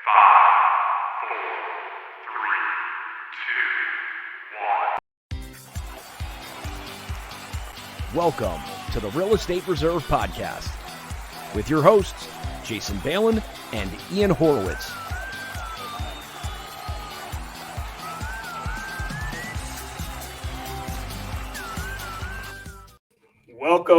5, 4, 3, 2, 1. Welcome to the Real Estate Reserve Podcast with your hosts, Jason Balin and Ian Horowitz.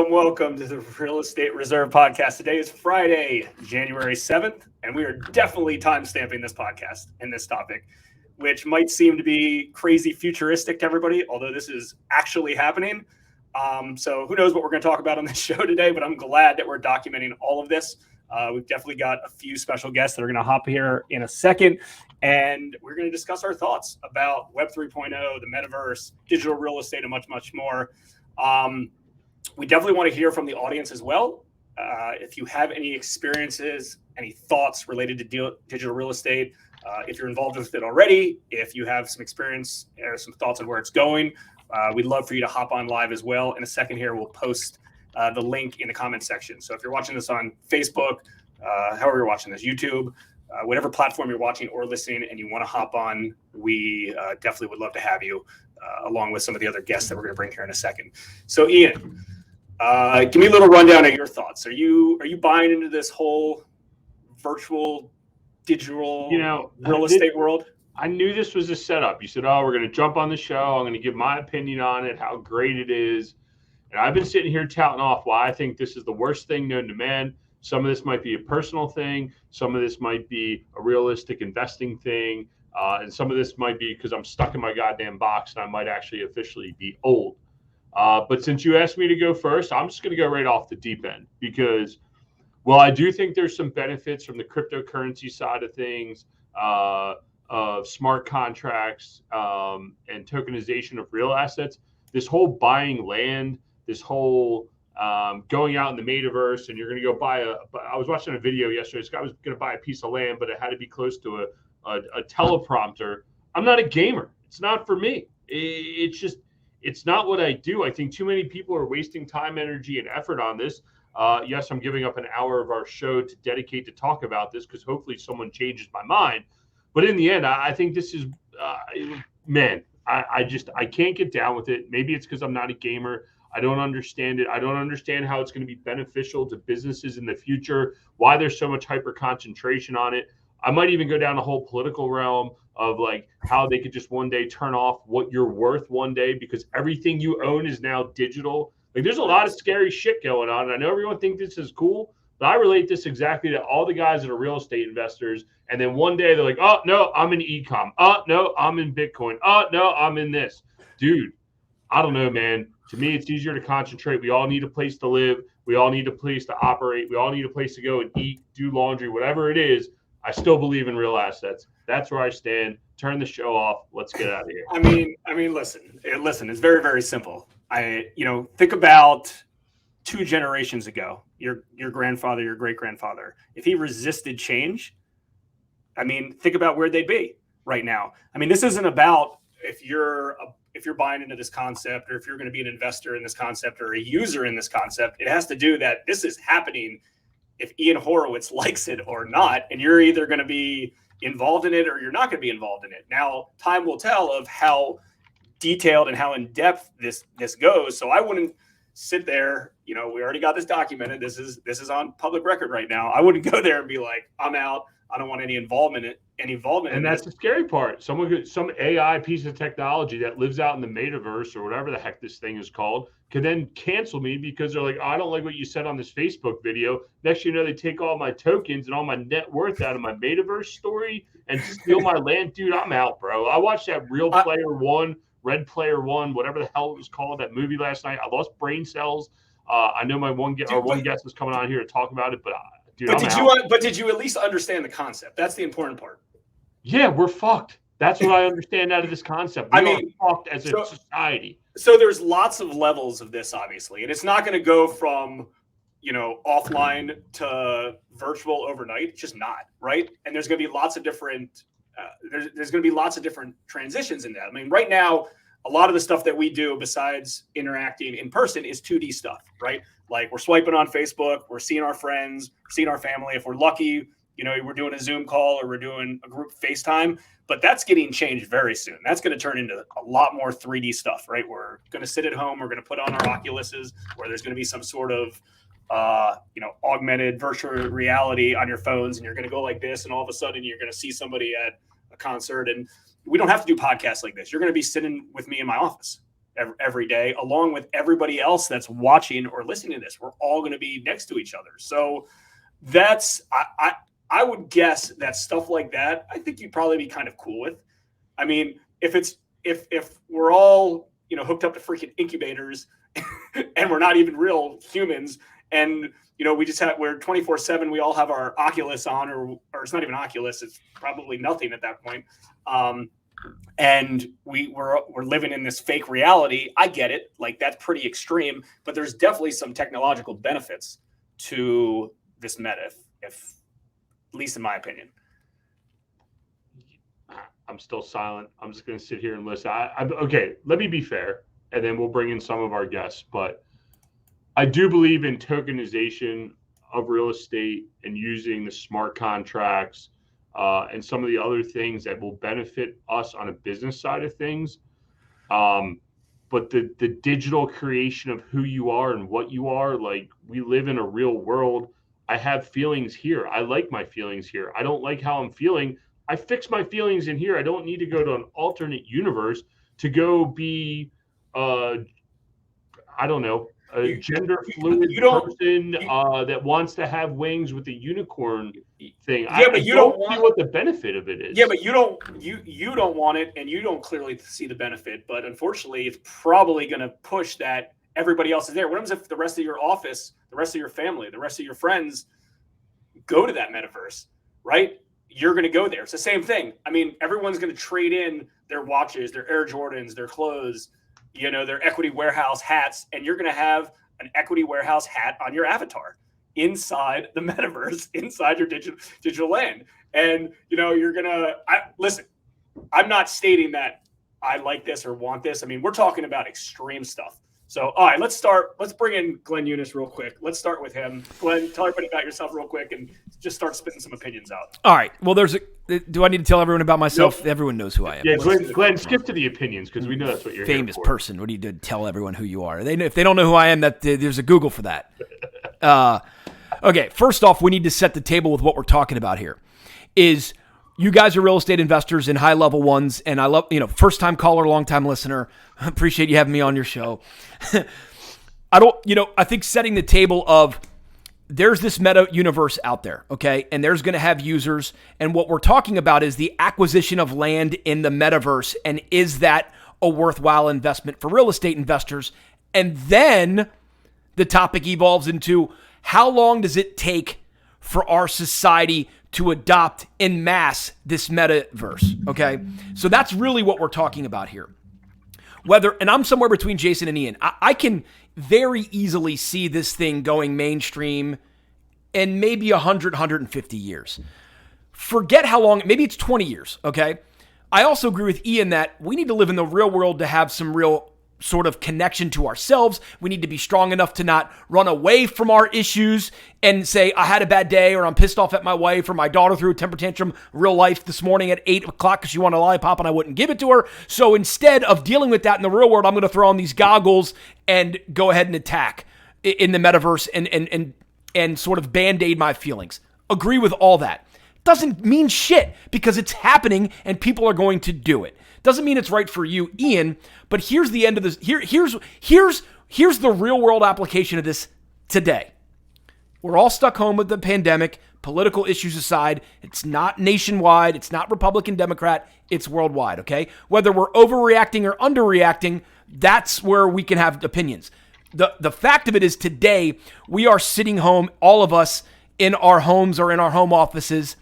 Welcome to the Real Estate Reserve Podcast. Today is Friday, January 7th, and we are definitely time-stamping this podcast and this topic, which might seem to be crazy futuristic to everybody, although this is actually happening. So who knows what we're going to talk about on this show today, but I'm glad that we're documenting all of this. We've definitely got a few special guests that are going to hop here in a second, and we're going to discuss our thoughts about Web 3.0, the Metaverse, digital real estate, and much, much more. We definitely want to hear from the audience as well. If you have any experiences, any thoughts related to digital real estate, if you're involved with it already, if you have some experience or some thoughts on where it's going, we'd love for you to hop on live as well. In a second here, we'll post the link in the comment section. So if you're watching this on Facebook, however you're watching this, YouTube, whatever platform you're watching or listening, and you want to hop on, we definitely would love to have you, along with some of the other guests that we're going to bring here in a second. So Ian, give me a little rundown of your thoughts. Are you buying into this whole virtual, digital, real estate world? I knew this was a setup. You said, "Oh, we're going to jump on the show. I'm going to give my opinion on it, how great it is." And I've been sitting here touting off why I think this is the worst thing known to man. Some of this might be a personal thing. Some of this might be a realistic investing thing. And some of this might be because I'm stuck in my goddamn box and I might actually officially be old. But since you asked me to go first, I'm just going to go right off the deep end because, well, I do think there's some benefits from the cryptocurrency side of things, of smart contracts, and tokenization of real assets. This whole buying land, this whole going out in the metaverse, and you're going to go buy I was watching a video yesterday. This guy was going to buy a piece of land, but it had to be close to a teleprompter. I'm not a gamer. It's not for me. It's not what I do. I think too many people are wasting time, energy, and effort on this. Yes, I'm giving up an hour of our show to dedicate to talk about this because hopefully someone changes my mind. But in the end, I think this is, I can't get down with it. Maybe it's because I'm not a gamer. I don't understand it. I don't understand how it's going to be beneficial to businesses in the future, why there's so much hyper concentration on it. I might even go down the whole political realm of like how they could just one day turn off what you're worth one day because everything you own is now digital. Like there's a lot of scary shit going on. And I know everyone thinks this is cool, but I relate this exactly to all the guys that are real estate investors. And then one day they're like, "Oh no, I'm in e-com. Oh no, I'm in Bitcoin. Oh no, I'm in this." Dude, I don't know, man. To me, it's easier to concentrate. We all need a place to live. We all need a place to operate. We all need a place to go and eat, do laundry, whatever it is. I still believe in real assets. That's where I stand. Turn the show off. Let's get out of here. I mean, listen, it's very, very simple. Think about 2 generations ago, your grandfather, your great-grandfather. If he resisted change, think about where they'd be right now. This isn't about if you're buying into this concept or if you're going to be an investor in this concept or a user in this concept. It has to do that this is happening if Ian Horowitz likes it or not, and you're either going to be involved in it or you're not going to be involved in it. Now, time will tell of how detailed and how in-depth this goes. So I wouldn't sit there, we already got this documented. This is on public record right now. I wouldn't go there and be like, I'm out. I don't want any involvement in it. And that's the scary part. Some AI piece of technology that lives out in the metaverse or whatever the heck this thing is called could then cancel me because they're like, "Oh, I don't like what you said on this Facebook video." Next, they take all my tokens and all my net worth out of my metaverse story and steal my land. Dude, I'm out, bro. I watched that Real Player One, Red Player One, whatever the hell it was called, that movie last night. I lost brain cells. I know one guest is coming on here to talk about it, but did you at least understand the concept? That's the important part. Yeah, we're fucked. That's what I understand out of this concept. We are fucked as a society. So there's lots of levels of this, obviously, and it's not going to go from, offline to virtual overnight. It's just not, right? And there's going to be lots of different there's going to be lots of different transitions in that. Right now, a lot of the stuff that we do besides interacting in person is 2D stuff, right? Like we're swiping on Facebook, we're seeing our friends, seeing our family. If we're lucky, we're doing a Zoom call or we're doing a group FaceTime, but that's getting changed very soon. That's going to turn into a lot more 3D stuff, right? We're going to sit at home. We're going to put on our oculuses, where there's going to be some sort of, augmented virtual reality on your phones, and you're going to go like this, and all of a sudden you're going to see somebody at a concert. And we don't have to do podcasts like this. You're going to be sitting with me in my office every day, along with everybody else that's watching or listening to this. We're all going to be next to each other. So that's, I would guess that stuff like that, I think you'd probably be kind of cool with. I mean, if we're all, hooked up to freaking incubators and we're not even real humans, and, we're 24/7, we all have our Oculus on, or it's not even Oculus, it's probably nothing at that point. And we're living in this fake reality. I get it. Like, that's pretty extreme, but there's definitely some technological benefits to this meta, if at least in my opinion. I'm still silent. I'm just going to sit here and listen. Okay, let me be fair, and then we'll bring in some of our guests. But I do believe in tokenization of real estate and using the smart contracts and some of the other things that will benefit us on a business side of things. But the digital creation of who you are and what you are, like, we live in a real world. I have feelings here. I like my feelings here. I don't like how I'm feeling. I fix my feelings in here. I don't need to go to an alternate universe to go be, I don't know, a gender fluid person that wants to have wings with the unicorn thing. Yeah, but you don't see what the benefit of it is. Yeah, but you don't want it, and you don't clearly see the benefit. But unfortunately, it's probably going to push that everybody else is there. What happens if the rest of your office, the rest of your family, the rest of your friends go to that metaverse, right? You're going to go there. It's the same thing. I mean, everyone's going to trade in their watches, their Air Jordans, their clothes, their Equity Warehouse hats, and you're going to have an Equity Warehouse hat on your avatar inside the metaverse, inside your digital land. And, you're going to listen, I'm not stating that I like this or want this. I mean, we're talking about extreme stuff. So, all right, let's bring in Glenn Eunice real quick. Let's start with him. Glenn, tell everybody about yourself real quick and just start spitting some opinions out. All right. Well, do I need to tell everyone about myself? Nope. Everyone knows who I am. Yeah, Glenn, skip to the opinions, because we know that's what you're famous here for. Person. What do you do to tell everyone who you are? If they don't know who I am, that there's a Google for that. Okay, first off, we need to set the table with what we're talking about here. Is you guys are real estate investors and high-level ones, and I love, first-time caller, long-time listener. Appreciate you having me on your show. I think setting the table of there's this meta universe out there, okay? And there's going to have users, and what we're talking about is the acquisition of land in the metaverse, and is that a worthwhile investment for real estate investors? And then the topic evolves into how long does it take for our society to adopt en masse this metaverse, okay? So that's really what we're talking about here. And I'm somewhere between Jason and Ian. I can very easily see this thing going mainstream in maybe 100, 150 years. Forget how long, maybe it's 20 years, okay? I also agree with Ian that we need to live in the real world to have some real sort of connection to ourselves. We need to be strong enough to not run away from our issues and say, I had a bad day, or I'm pissed off at my wife, or my daughter threw a temper tantrum real life this morning at 8 o'clock because she wanted a lollipop and I wouldn't give it to her. So instead of dealing with that in the real world, I'm going to throw on these goggles and go ahead and attack in the metaverse and sort of band-aid my feelings. Agree with all that. Doesn't mean shit, because it's happening and people are going to do it. Doesn't mean it's right for you, Ian, but here's the end of this. Here's the real world application of this today. We're all stuck home with the pandemic, political issues aside. It's not nationwide. It's not Republican, Democrat. It's worldwide, okay? Whether we're overreacting or underreacting, that's where we can have opinions. The fact of it is today, we are sitting home, all of us, in our homes or in our home offices,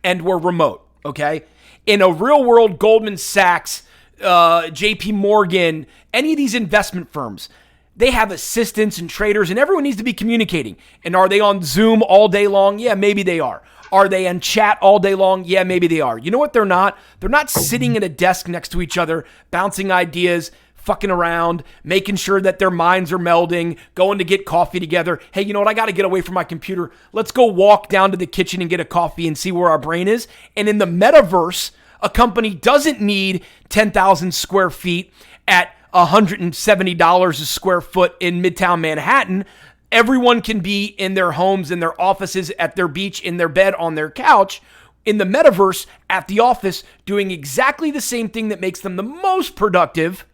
and we're remote, okay? In a real world, Goldman Sachs, JP Morgan, any of these investment firms, they have assistants and traders, and everyone needs to be communicating. And are they on Zoom all day long? Yeah, maybe they are. Are they in chat all day long? Yeah, maybe they are. You know what they're not? They're not sitting at a desk next to each other, bouncing ideas, fucking around, making sure that their minds are melding, going to get coffee together. Hey, you know what? I got to get away from my computer. Let's go walk down to the kitchen and get a coffee and see where our brain is. And in the metaverse, a company doesn't need 10,000 square feet at $170 a square foot in Midtown Manhattan. Everyone can be in their homes, in their offices, at their beach, in their bed, on their couch, in the metaverse, at the office, doing exactly the same thing that makes them the most productive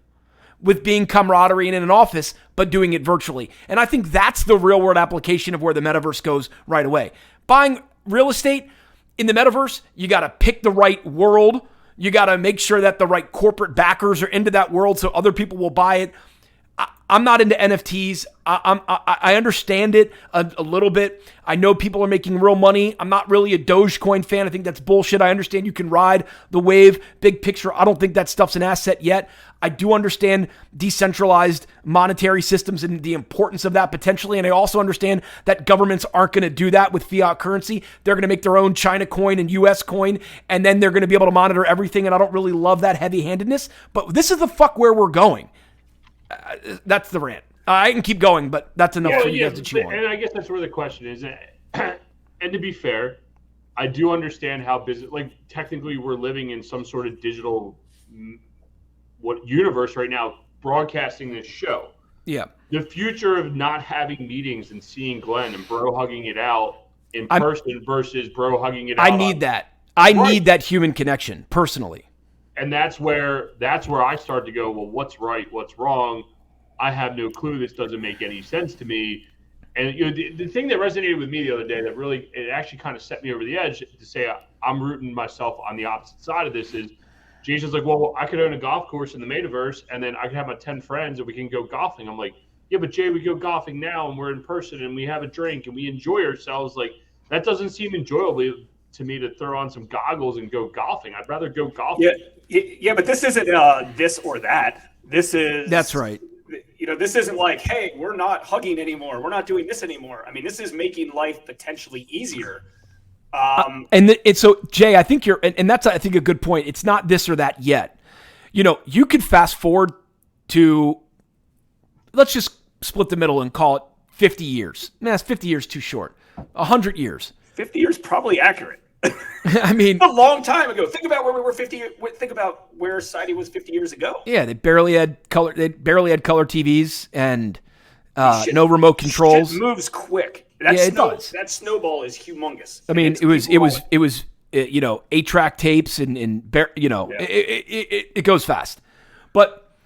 with being camaraderie and in an office, but doing it virtually. And I think that's the real world application of where the metaverse goes right away. Buying real estate in the metaverse, you got to pick the right world. You got to make sure that the right corporate backers are into that world so other people will buy it. I'm not into NFTs. I understand it a little bit. I know people are making real money. I'm not really a Dogecoin fan. I think that's bullshit. I understand you can ride the wave. Big picture, I don't think that stuff's an asset yet. I do understand decentralized monetary systems and the importance of that potentially. And I also understand that governments aren't going to do that with fiat currency. They're going to make their own China coin and US coin, and then they're going to be able to monitor everything. And I don't really love that heavy-handedness. But this is the fuck where we're going. That's the rant. I can keep going, but that's enough for you guys to chew on. And I guess that's where the question is. And to be fair, I do understand how business, like technically we're living in some sort of digital universe right now, broadcasting this show. Yeah. The future of not having meetings and seeing Glenn and bro hugging it out in person versus bro hugging it out. I need that. I need that human connection personally. And that's where I start to go, well, what's right? What's wrong? I have no clue. This doesn't make any sense to me. And the thing that resonated with me the other day that really, it actually kind of set me over the edge to say I'm rooting myself on the opposite side of this is Jason's like, well, I could own a golf course in the metaverse and then I could have my 10 friends and we can go golfing. I'm like, yeah, but Jay, we go golfing now and we're in person and we have a drink and we enjoy ourselves. Like, that doesn't seem enjoyable to me to throw on some goggles and go golfing. I'd rather go golfing. Yeah, but this isn't this or that. This is... That's right. This isn't like, hey, we're not hugging anymore. We're not doing this anymore. I mean, this is making life potentially easier. So, Jay, I think and that's, I think, a good point. It's not this or that yet. You could fast forward to, let's just split the middle and call it 50 years. Man, that's 50 years too short. 100 years. 50 years probably accurate. I mean, a long time ago. Think about where we were 50. Think about where society was 50 years ago. Yeah, they barely had color. They barely had color TVs and no remote controls. Shit moves quick. It does. That snowball is humongous. I mean, it was 8-track tapes and it goes fast. But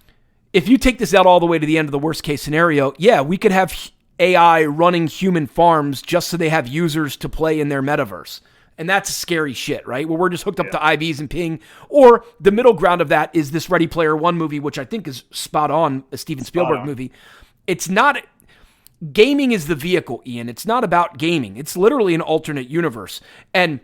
if you take this out all the way to the end of the worst case scenario, yeah, we could have AI running human farms just so they have users to play in their metaverse. And that's scary shit, right? Where we're just hooked up to IVs and ping. Or the middle ground of that is this Ready Player One movie, which I think is spot on, a Steven Spielberg movie. It's not... Gaming is the vehicle, Ian. It's not about gaming. It's literally an alternate universe. And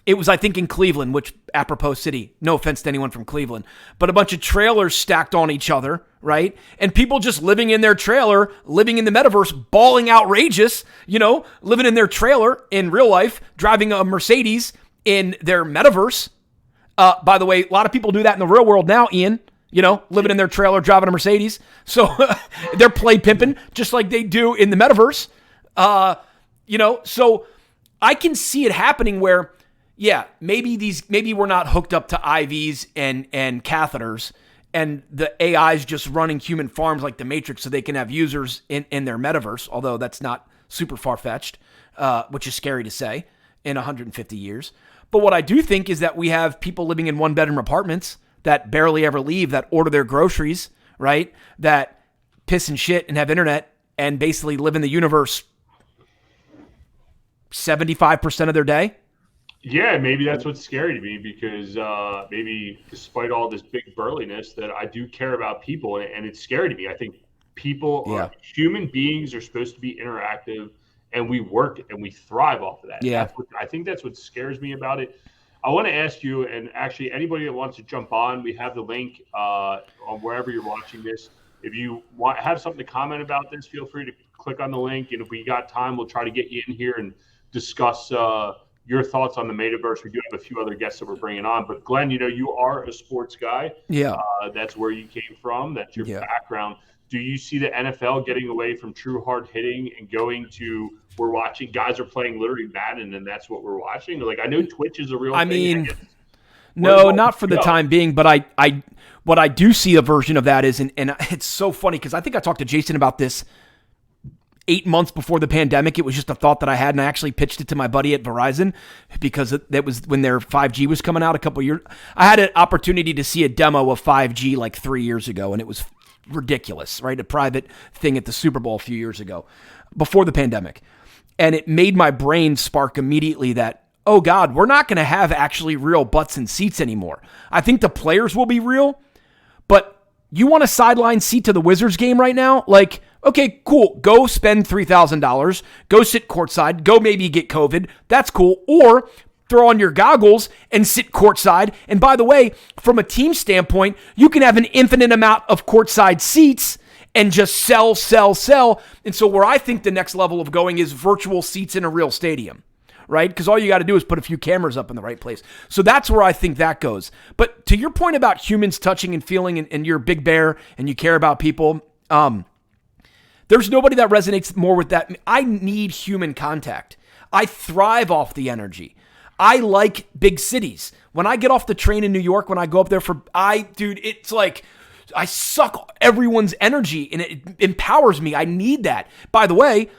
it was, I think, in Cleveland, which, apropos city, no offense to anyone from Cleveland, but a bunch of trailers stacked on each other, right? And people just living in their trailer, living in the metaverse, bawling outrageous, living in their trailer in real life, driving a Mercedes in their metaverse. By the way, a lot of people do that in the real world now, Ian. Living in their trailer, driving a Mercedes. So they're play pimping just like they do in the metaverse. So I can see it happening where, yeah, maybe we're not hooked up to IVs and catheters, and the AI's just running human farms like the Matrix so they can have users in their metaverse, although that's not super far-fetched, which is scary to say, in 150 years. But what I do think is that we have people living in one-bedroom apartments that barely ever leave, that order their groceries, right? That piss and shit and have internet and basically live in the universe 75% of their day. Yeah, maybe that's what's scary to me because maybe despite all this big burliness that I do care about people and it's scary to me. I think human beings are supposed to be interactive and we work and we thrive off of that. Yeah. I think that's what scares me about it. I want to ask you, and actually anybody that wants to jump on, we have the link on wherever you're watching this. If you have something to comment about this, feel free to click on the link. And if we got time, we'll try to get you in here and discuss your thoughts on the Metaverse. We do have a few other guests that we're bringing on, but Glenn, you are a sports guy. Yeah. That's where you came from. That's your Yeah. background. Do you see the NFL getting away from true hard hitting and going to, we're watching, guys are playing literally Madden and that's what we're watching? Like, I know Twitch is a real thing. Mean, no, not for the time being, but what I do see a version of that is, and it's so funny because I think I talked to Jason about this 8 months before the pandemic. It was just a thought that I had, and I actually pitched it to my buddy at Verizon because that was when their 5G was coming out a couple years. I had an opportunity to see a demo of 5G like 3 years ago, and it was ridiculous, right? A private thing at the Super Bowl a few years ago before the pandemic. And it made my brain spark immediately that, oh God, we're not going to have actually real butts and seats anymore. I think the players will be real, but you want a sideline seat to the Wizards game right now? Like, okay, cool. Go spend $3,000. Go sit courtside. Go maybe get COVID. That's cool. Or throw on your goggles and sit courtside. And by the way, from a team standpoint, you can have an infinite amount of courtside seats and just sell. And so where I think the next level of going is virtual seats in a real stadium, right? Because all you got to do is put a few cameras up in the right place. So that's where I think that goes. But to your point about humans touching and feeling, and you're a big bear and you care about people, there's nobody that resonates more with that. I need human contact. I thrive off the energy. I like big cities. When I get off the train in New York, when I go up there dude, it's like I suck everyone's energy and it empowers me. I need that. By the way,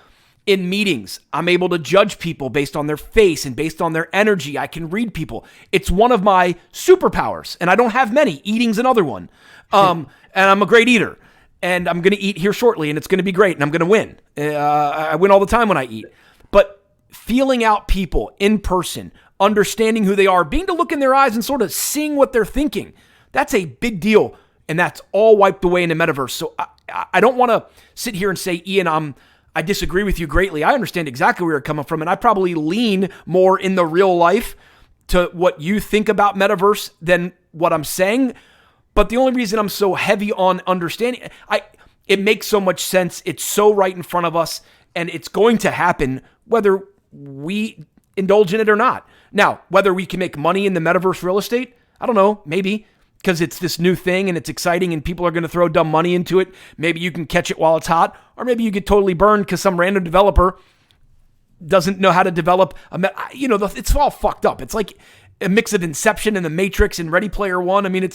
in meetings, I'm able to judge people based on their face and based on their energy. I can read people. It's one of my superpowers, and I don't have many. Eating's another one. And I'm a great eater, and I'm going to eat here shortly, and it's going to be great, and I'm going to win. I win all the time when I eat. But feeling out people in person, understanding who they are, being able to look in their eyes and sort of seeing what they're thinking, that's a big deal, and that's all wiped away in the metaverse. So I don't want to sit here and say, Ian, I disagree with you greatly. I understand exactly where you're coming from, and I probably lean more in the real life to what you think about metaverse than what I'm saying. But the only reason I'm so heavy on understanding, it makes so much sense. It's so right in front of us, and it's going to happen whether we indulge in it or not. Now, whether we can make money in the metaverse real estate, I don't know, maybe. Because it's this new thing and it's exciting and people are going to throw dumb money into it. Maybe you can catch it while it's hot, or maybe you get totally burned because some random developer doesn't know how to develop it's all fucked up. It's like a mix of Inception and The Matrix and Ready Player One. I mean,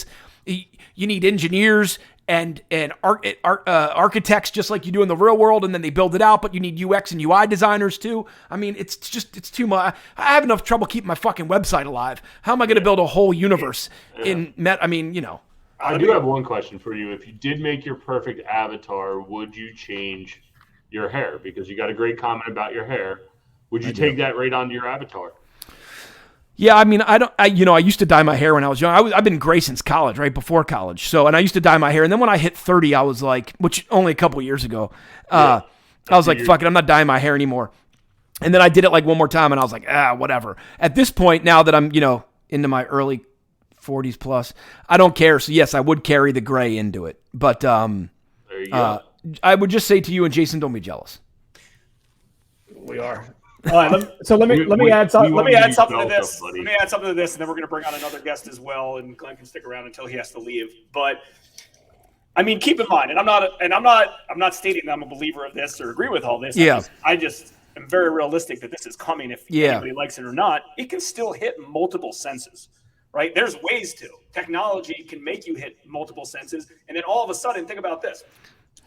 you need engineers and architects just like you do in the real world, and then they build it out, but you need UX and UI designers too. I mean, it's too much. I have enough trouble keeping my fucking website alive. How am I going to build a whole universe in I do have one question for you. If you did make your perfect avatar, would you change your hair? Because you got a great comment about your hair. Would you take that right onto your avatar? Yeah, I mean, I used to dye my hair when I was young. I've been gray since college, right before college. So, and I used to dye my hair. And then when I hit 30, I was like, which only a couple years ago, I was like, fuck it, I'm not dyeing my hair anymore. And then I did it like one more time and I was like, whatever. At this point, now that I'm, into my early 40s plus, I don't care. So yes, I would carry the gray into it. But there you go. I would just say to you and Jason, don't be jealous. We are. All right, so let me add something to this. Let me add something to this, and then we're going to bring on another guest as well, and Glenn can stick around until he has to leave. But I mean, keep in mind, and I'm not stating that I'm a believer of this or agree with all this. Yeah. I just am very realistic that this is coming. If anybody likes it or not, it can still hit multiple senses, right? There's ways to. Technology can make you hit multiple senses, and then all of a sudden, think about this.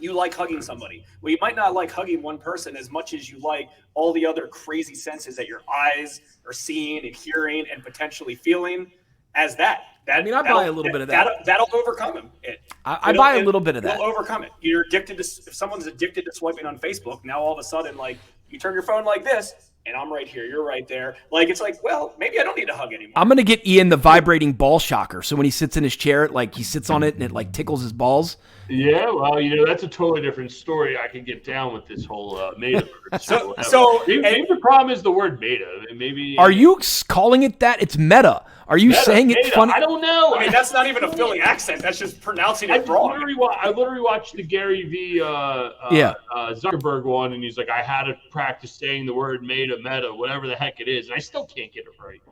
You like hugging somebody. Well, you might not like hugging one person as much as you like all the other crazy senses that your eyes are seeing and hearing and potentially feeling as that. I buy a little bit of that. That'll overcome it. I buy a little bit of that. It'll overcome it. You're addicted to, if someone's addicted to swiping on Facebook, now all of a sudden, like, you turn your phone like this, and I'm right here, you're right there. Like, it's like, well, maybe I don't need to hug anymore. I'm going to get Ian the vibrating ball shocker. So when he sits in his chair, he sits on it and it tickles his balls. Yeah, well, that's a totally different story. I can get down with this whole metaverse. So maybe the problem is the word meta. Maybe are you calling it that? It's meta. Are you saying it funny? I don't know. I mean, that's not even a Philly accent. That's just pronouncing it wrong. I literally watched the Gary V. Zuckerberg one, and he's like, I had to practice saying the word meta, whatever the heck it is, and I still can't get it right.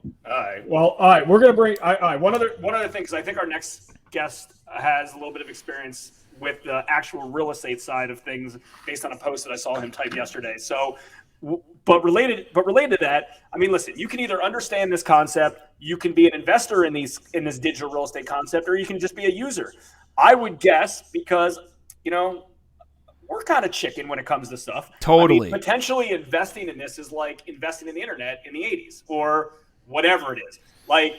All right. We're gonna bring. All right. One other thing, because I think our next guest has a little bit of experience with the actual real estate side of things, based on a post that I saw him type yesterday. So. But related to that, I mean, listen, you can either understand this concept, you can be an investor in this digital real estate concept, or you can just be a user. I would guess, because, we're kind of chicken when it comes to stuff. Totally. I mean, potentially investing in this is like investing in the internet in the 80s or whatever it is. Like,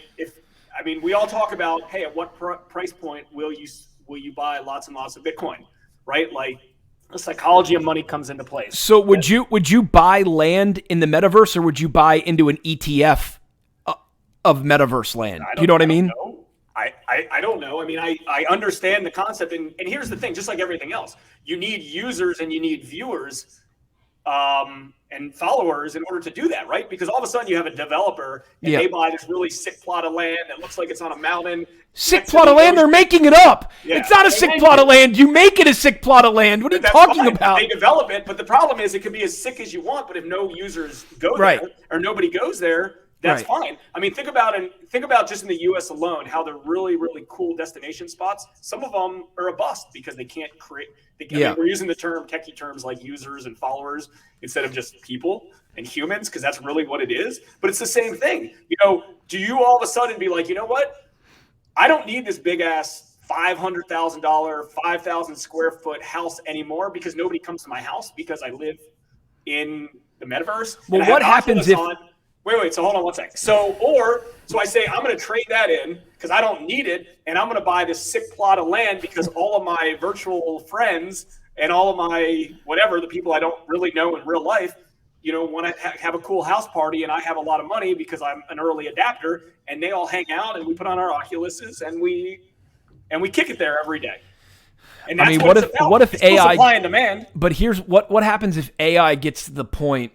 we all talk about, hey, at what price point will you buy lots and lots of Bitcoin, right? Like, the psychology of money comes into place. So would you buy land in the metaverse, or would you buy into an ETF of metaverse land? Do you know what I mean? I don't know. I mean, I understand the concept, and here's the thing: just like everything else, you need users and you need viewers and followers in order to do that, right? Because all of a sudden you have a developer and they buy this really sick plot of land that looks like it's on a mountain. Sick plot of land? They're making it up. Yeah. It's not a sick plot of land. You make it a sick plot of land. What are you talking about? They develop it, but the problem is it can be as sick as you want, but if no users go there or nobody goes there, that's fine. I mean, think about just in the U.S. alone, how they're really, really cool destination spots. Some of them are a bust because they can't create. I mean, we're using the techie terms like users and followers instead of just people and humans, because that's really what it is. But it's the same thing. Do you all of a sudden be like, you know what? I don't need this big ass $500,000, 5,000 square foot house anymore because nobody comes to my house because I live in the metaverse. Well, what happens if? Wait. So hold on one sec. So I say I'm going to trade that in because I don't need it, and I'm going to buy this sick plot of land because all of my virtual friends and all of my whatever, the people I don't really know in real life, want to have a cool house party, and I have a lot of money because I'm an early adapter, and they all hang out and we put on our oculuses and we kick it there every day. And that's what if AI supply and demand? But here's what happens if AI gets to the point,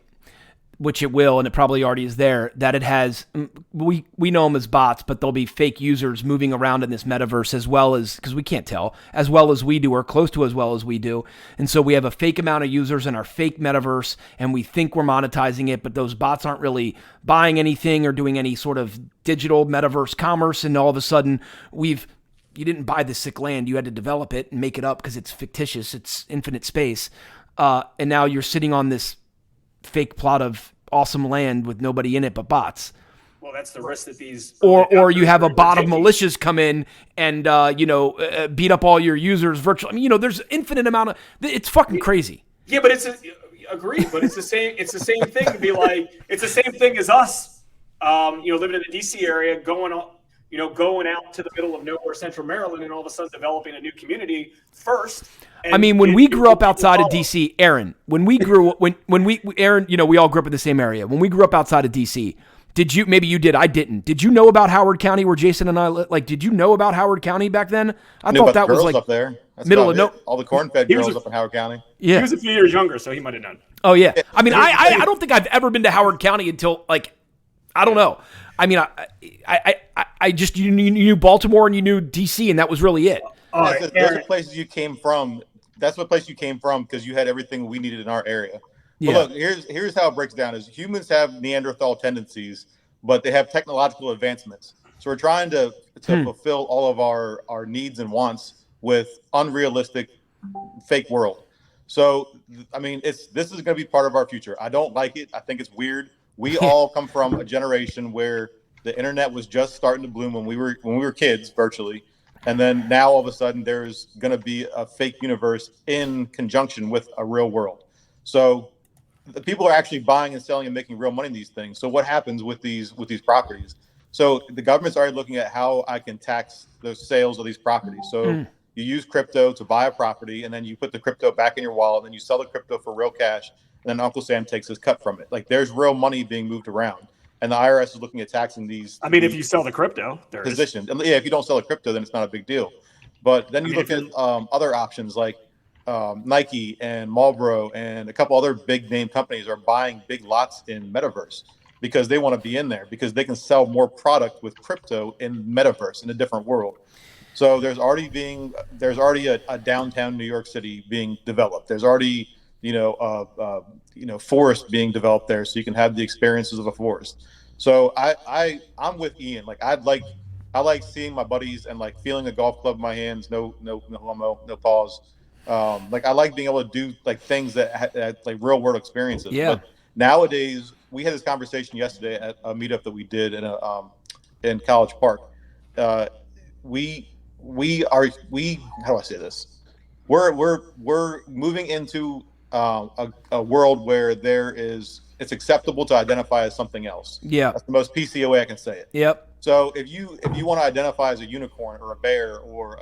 which it will, and it probably already is there, that it has, we know them as bots, but there'll be fake users moving around in this metaverse as well as, because we can't tell, as well as we do, or close to as well as we do. And so we have a fake amount of users in our fake metaverse, and we think we're monetizing it, but those bots aren't really buying anything or doing any sort of digital metaverse commerce, and all of a sudden you didn't buy the sick land, you had to develop it and make it up because it's fictitious, it's infinite space, and now you're sitting on this fake plot of awesome land with nobody in it but bots. Well, that's the risk that these or you have a bot of militias come in and beat up all your users virtually. I mean, there's infinite amount of, it's fucking crazy. Yeah, but agreed, but it's the same thing to be like, it's the same thing as us living in the DC area, going out to the middle of nowhere, Central Maryland, and all of a sudden developing a new community first. When we grew up outside of DC, Aaron, Aaron, we all grew up in the same area. When we grew up outside of DC, maybe you did, I didn't. Did you know about Howard County where Jason and I live? Like, did you know about Howard County back then? I thought that was like up there. That's middle of all the corn-fed girls up in Howard County. Yeah. He was a few years younger, so he might have known. Oh yeah. I mean, I don't think I've ever been to Howard County until I don't know. I mean, I just you knew Baltimore and you knew DC, and that was really it. Those are places you came from. That's what place you came from because you had everything we needed in our area. Yeah. But look, here's how it breaks down: is humans have Neanderthal tendencies, but they have technological advancements. So we're trying to fulfill all of our needs and wants with unrealistic, fake world. So I mean, this is going to be part of our future. I don't like it. I think it's weird. We all come from a generation where the internet was just starting to bloom when we were kids, virtually. And then now all of a sudden there's going to be a fake universe in conjunction with a real world. So the people are actually buying and selling and making real money in these things. So what happens with these properties? So the government's already looking at how I can tax the sales of these properties. So you use crypto to buy a property, and then you put the crypto back in your wallet, and then you sell the crypto for real cash, and then Uncle Sam takes his cut from it. Like, there's real money being moved around. And the IRS is looking at taxing these. I mean, if you sell the crypto, positions. Yeah, if you don't sell the crypto, then it's not a big deal. But then you look at other options like Nike and Marlboro and a couple other big name companies are buying big lots in Metaverse. because they want to be in there because they can sell more product with crypto in Metaverse in a different world. So there's already a downtown New York City being developed. There's already forest being developed there, so you can have the experiences of a forest. So I'm with Ian. Like I like seeing my buddies and like feeling a golf club in my hands. No homo, no pause. Like I like being able to do like things that like real world experiences. Yeah. But nowadays, we had this conversation yesterday at a meetup that we did in College Park. We how do I say this? We're moving into a world where it's acceptable to identify as something else. Yeah. That's the most PC way I can say it. Yep. So if you want to identify as a unicorn or a bear or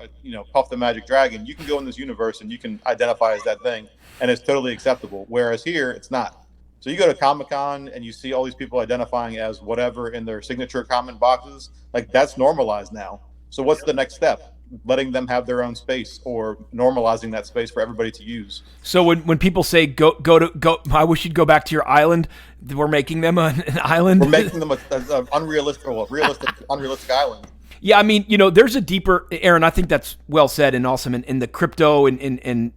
Puff the Magic Dragon, you can go in this universe and you can identify as that thing, and it's totally acceptable. Whereas here, it's not. So you go to Comic-Con and you see all these people identifying as whatever in their signature comment boxes. Like that's normalized now. So what's the next step? Letting them have their own space or normalizing that space for everybody to use. So when people say go, I wish you'd go back to your island. We're making them an island. We're making them an unrealistic island. Yeah, I mean, there's a deeper, Aaron. I think that's well said and awesome. In the crypto and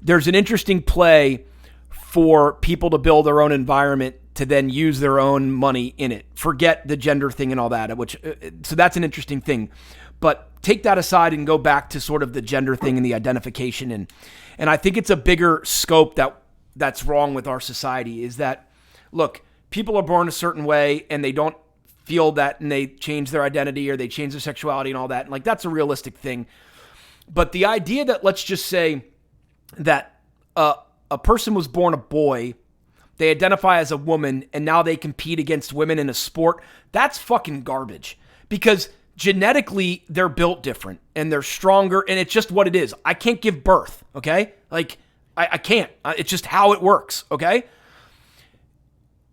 there's an interesting play for people to build their own environment to then use their own money in it. Forget the gender thing and all that, so that's an interesting thing. But take that aside and go back to sort of the gender thing and the identification. And I think it's a bigger scope that's wrong with our society is that, look, people are born a certain way and they don't feel that and they change their identity or they change their sexuality and all that. And like, that's a realistic thing. But the idea that let's just say that a person was born a boy, they identify as a woman, and now they compete against women in a sport, that's fucking garbage. Because genetically, they're built different, and they're stronger, and it's just what it is. I can't give birth, okay? Like, I can't. It's just how it works, okay?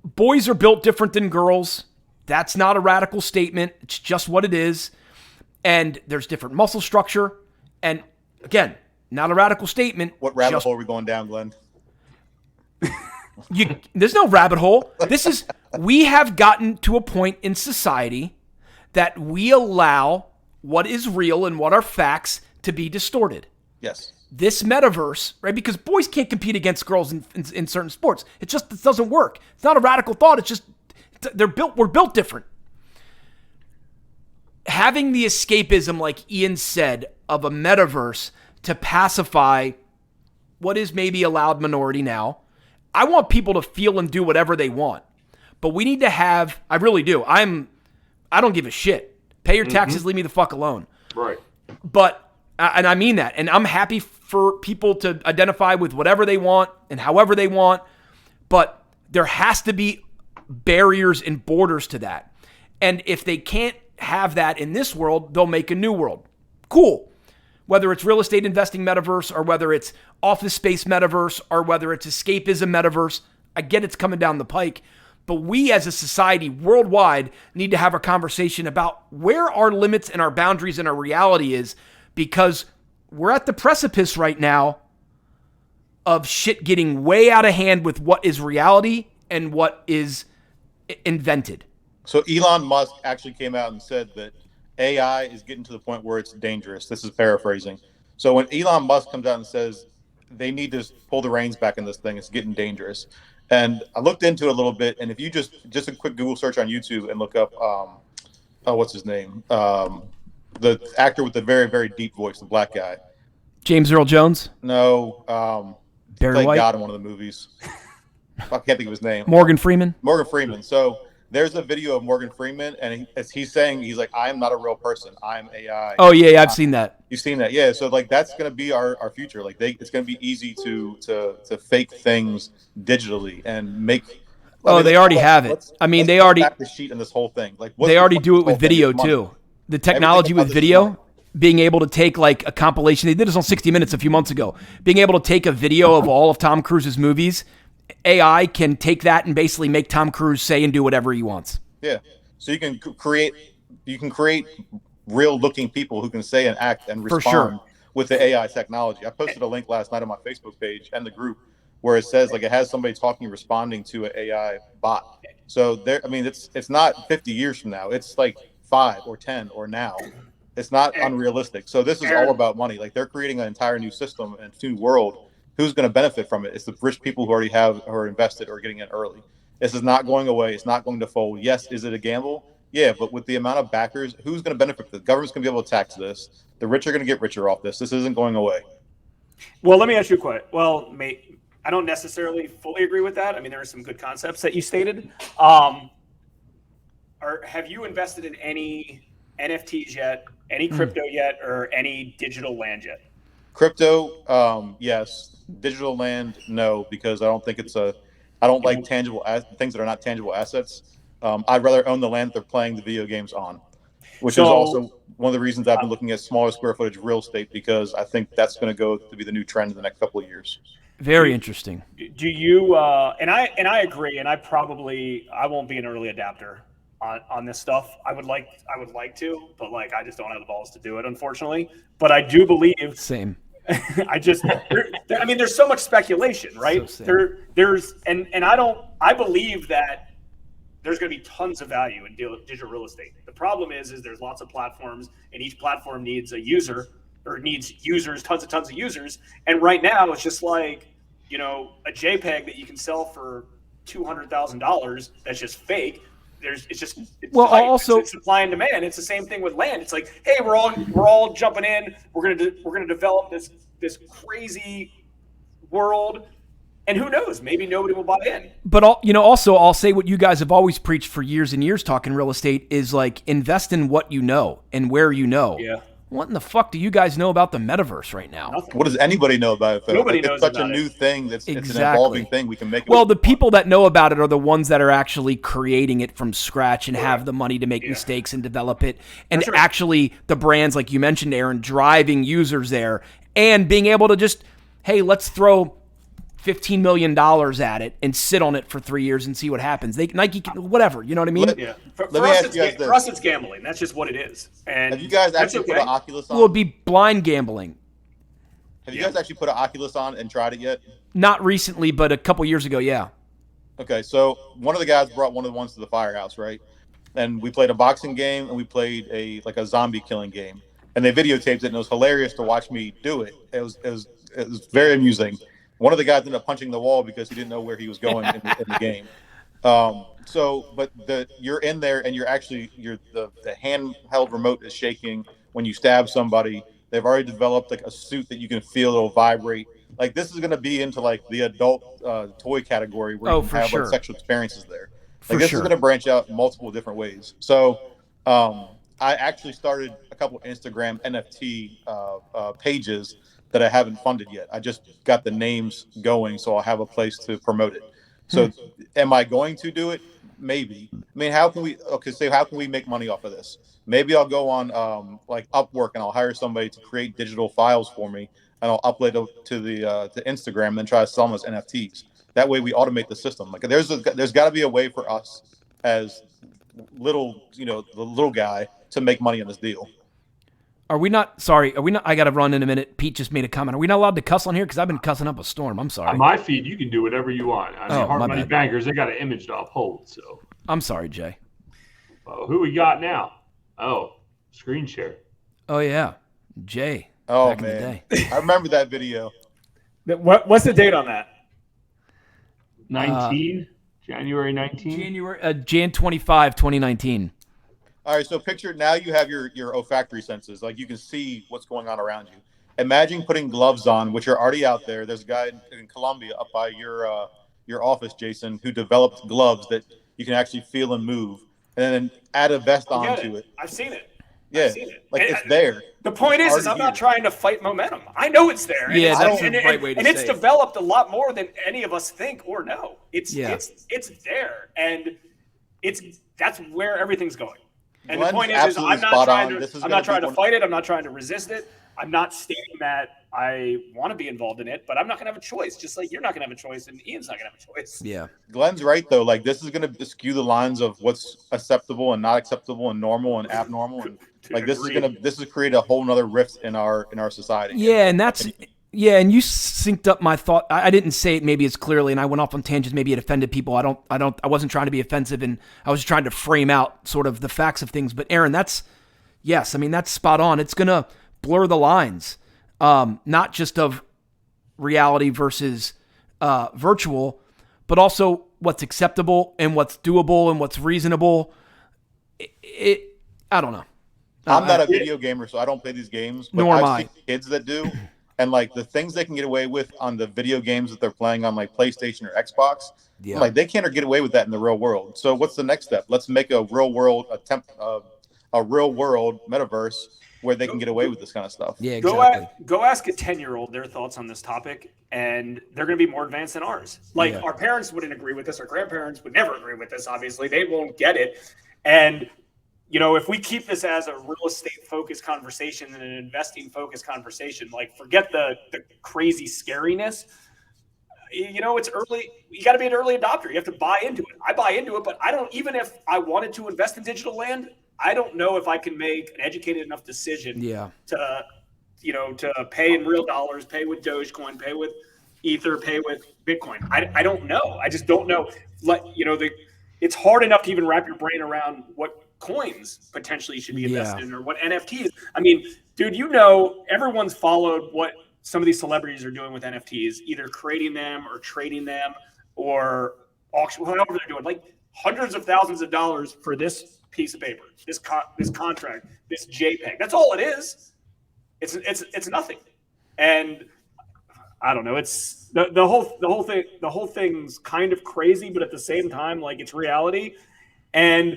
Boys are built different than girls. That's not a radical statement. It's just what it is. And there's different muscle structure. And, again, not a radical statement. What rabbit hole are we going down, Glenn? There's no rabbit hole. We have gotten to a point in society that we allow what is real and what are facts to be distorted. Yes. This metaverse, right? Because boys can't compete against girls in certain sports. It doesn't work. It's not a radical thought. It's just we're built different. Having the escapism, like Ian said, of a metaverse to pacify what is maybe a loud minority now. I want people to feel and do whatever they want, but we need to have, I really do. I don't give a shit. Pay your taxes, leave me the fuck alone. Right. But, and I mean that, and I'm happy for people to identify with whatever they want and however they want, but there has to be barriers and borders to that. And if they can't have that in this world, they'll make a new world. Cool. Whether it's real estate investing metaverse or whether it's office space metaverse or whether it's escapism metaverse, I get it's coming down the pike. But we as a society worldwide need to have a conversation about where our limits and our boundaries and our reality is, because we're at the precipice right now of shit getting way out of hand with what is reality and what is invented. So Elon Musk actually came out and said that AI is getting to the point where it's dangerous. This is paraphrasing. So when Elon Musk comes out and says they need to pull the reins back in this thing, it's getting dangerous. And I looked into it a little bit, and if you just a quick Google search on YouTube and look up, what's his name? The actor with the very, very deep voice, the black guy. James Earl Jones? No. Barry played White? God in one of the movies. I can't think of his name. Morgan Freeman? Morgan Freeman. So there's a video of Morgan Freeman, and he's saying, he's like, I am not a real person. I'm AI. Oh, yeah, I've seen that. You've seen that? Yeah. So, like, that's going to be our future. Like, it's going to be easy to fake things digitally and make... they already have it. They already... Back the sheet in this whole thing. Like, they already do it with video, too. The technology with video, being able to take, like, a compilation. They did this on 60 Minutes a few months ago. Being able to take a video of all of Tom Cruise's movies... AI can take that and basically make Tom Cruise say and do whatever he wants. Yeah. So you can create real looking people who can say and act and respond with the AI technology. I posted a link last night on my Facebook page and the group where it says like it has somebody talking, responding to an AI bot. So there, I mean, it's not 50 years from now. It's like 5 or 10 or now. It's not unrealistic. So this is all about money. Like they're creating an entire new system and new world. Who's going to benefit from it? It's the rich people who already have or are invested or getting in early. This is not going away. It's not going to fold. Yes, is it a gamble? Yeah, but with the amount of backers, who's going to benefit? The government's going to be able to tax this. The rich are going to get richer off this. This isn't going away. Well, let me ask you a question. Well, mate, I don't necessarily fully agree with that. I mean, there are some good concepts that you stated. Have you invested in any NFTs yet, any crypto yet, or any digital land yet? Crypto, yes. Digital land, no, because I don't think I don't like tangible things that are not tangible assets. I'd rather own the land that they're playing the video games on, which is also one of the reasons I've been looking at smaller square footage real estate, because I think that's going to go to be the new trend in the next couple of years. Very interesting. Do you? And I agree, and I won't be an early adapter on this stuff. I would like to, but like I just don't have the balls to do it, unfortunately. But I do believe. Same. I mean, there's so much speculation, right? So I believe that there's going to be tons of value in digital real estate. The problem is there's lots of platforms, and each platform needs a user or needs users, tons of users. And right now it's just like, a JPEG that you can sell for $200,000. That's just fake. It's also supply and demand. It's the same thing with land. It's like, hey, we're all jumping in. We're gonna develop this crazy world, and who knows? Maybe nobody will buy in. But also I'll say what you guys have always preached for years and years talking real estate is like invest in what you know and where you know. Yeah. What in the fuck do you guys know about the metaverse right now? Nothing. What does anybody know about it? Nobody knows about it. It's such a new thing. It's an evolving thing. We can make it. Well, the people that know about it are the ones that are actually creating it from scratch and have the money to make mistakes and develop it. And actually the brands, like you mentioned, Aaron, driving users there and being able to just, hey, let's throw $15 million at it and sit on it for 3 years and see what happens. Nike can, whatever, you know what I mean? Yeah. For us, it's gambling. That's just what it is. And have you guys actually put an Oculus on? Well, it'd be blind gambling. Have you guys actually put an Oculus on and tried it yet? Not recently, but a couple years ago, yeah. Okay, so one of the guys brought one of the ones to the firehouse, right? And we played a boxing game and we played a zombie killing game. And they videotaped it, and it was hilarious to watch me do it. It was very amusing. One of the guys ended up punching the wall because he didn't know where he was going in the game. But you're in there and the handheld remote is shaking when you stab somebody. They've already developed like a suit that you can feel it'll vibrate. Like this is going to be into like the adult toy category where you can have like sexual experiences there. Like this is going to branch out multiple different ways. So I actually started a couple Instagram NFT pages that I haven't funded yet. I just got the names going, so I'll have a place to promote it. So am I going to do it? Maybe. I mean, how can we make money off of this? Maybe I'll go on like Upwork and I'll hire somebody to create digital files for me, and I'll upload it to the Instagram and then try to sell them as NFTs. That way we automate the system. Like there's got to be a way for us as the little guy to make money on this deal. Are we not? I got to run in a minute. Pete just made a comment. Are we not allowed to cuss on here? Because I've been cussing up a storm. I'm sorry. On my feed, you can do whatever you want. I mean, Hard Money Bankers, they got an image to uphold. So I'm sorry, Jay. Who we got now? Oh, screen share. Oh yeah, Jay. Oh back man, in the day. I remember that video. What's the date on that? 19, January 19. Jan 25, 2019. All right, so picture now you have your olfactory senses. Like you can see what's going on around you. Imagine putting gloves on, which are already out there. There's a guy in Colombia up by your office, Jason, who developed gloves that you can actually feel and move, and then add a vest onto it. I've seen it. Yeah, like it's there. The point is I'm not trying to fight momentum. I know it's there. Yeah, that's the right way to say it. And it's developed a lot more than any of us think or know. It's there, and that's where everything's going. And the point is I'm not trying to fight it. I'm not trying to resist it. I'm not stating that I want to be involved in it, but I'm not going to have a choice, just like you're not going to have a choice and Ian's not going to have a choice. Yeah. Glenn's right, though. Like, this is going to skew the lines of what's acceptable and not acceptable and normal and abnormal. And like, this is create a whole nother rift in our society. Yeah, and that's Yeah, and you synced up my thought. I didn't say it maybe as clearly, and I went off on tangents. Maybe it offended people. I wasn't trying to be offensive, and I was trying to frame out sort of the facts of things. But Aaron, that's spot on. It's gonna blur the lines, not just of reality versus virtual, but also what's acceptable and what's doable and what's reasonable. I don't know. I'm not a video gamer, so I don't play these games. But Nor am I've I. seen kids that do, and like the things they can get away with on the video games that they're playing on like PlayStation or Xbox, Yeah. I'm like they can't get away with that in the real world. So what's the next step? Let's make a real world a real world metaverse where they can get away with this kind of stuff. Yeah, exactly. Go ask a 10-year-old their thoughts on this topic, and they're going to be more advanced than ours. Like our parents wouldn't agree with this, our grandparents would never agree with this. Obviously, they won't get it, and if we keep this as a real estate focused conversation and an investing focused conversation, like forget the crazy scariness. It's early. You got to be an early adopter. You have to buy into it. I buy into it, but I don't. Even if I wanted to invest in digital land, I don't know if I can make an educated enough decision. To pay in real dollars, pay with Dogecoin, pay with Ether, pay with Bitcoin. I don't know. I just don't know. It's hard enough to even wrap your brain around what coins potentially should be invested in or what NFTs. I mean, dude, everyone's followed what some of these celebrities are doing with NFTs, either creating them or trading them or auction, whatever they're doing, like hundreds of thousands of dollars for this piece of paper, this contract, this JPEG. That's all it is. It's nothing. And I don't know. It's the whole thing's kind of crazy, but at the same time, like it's reality. And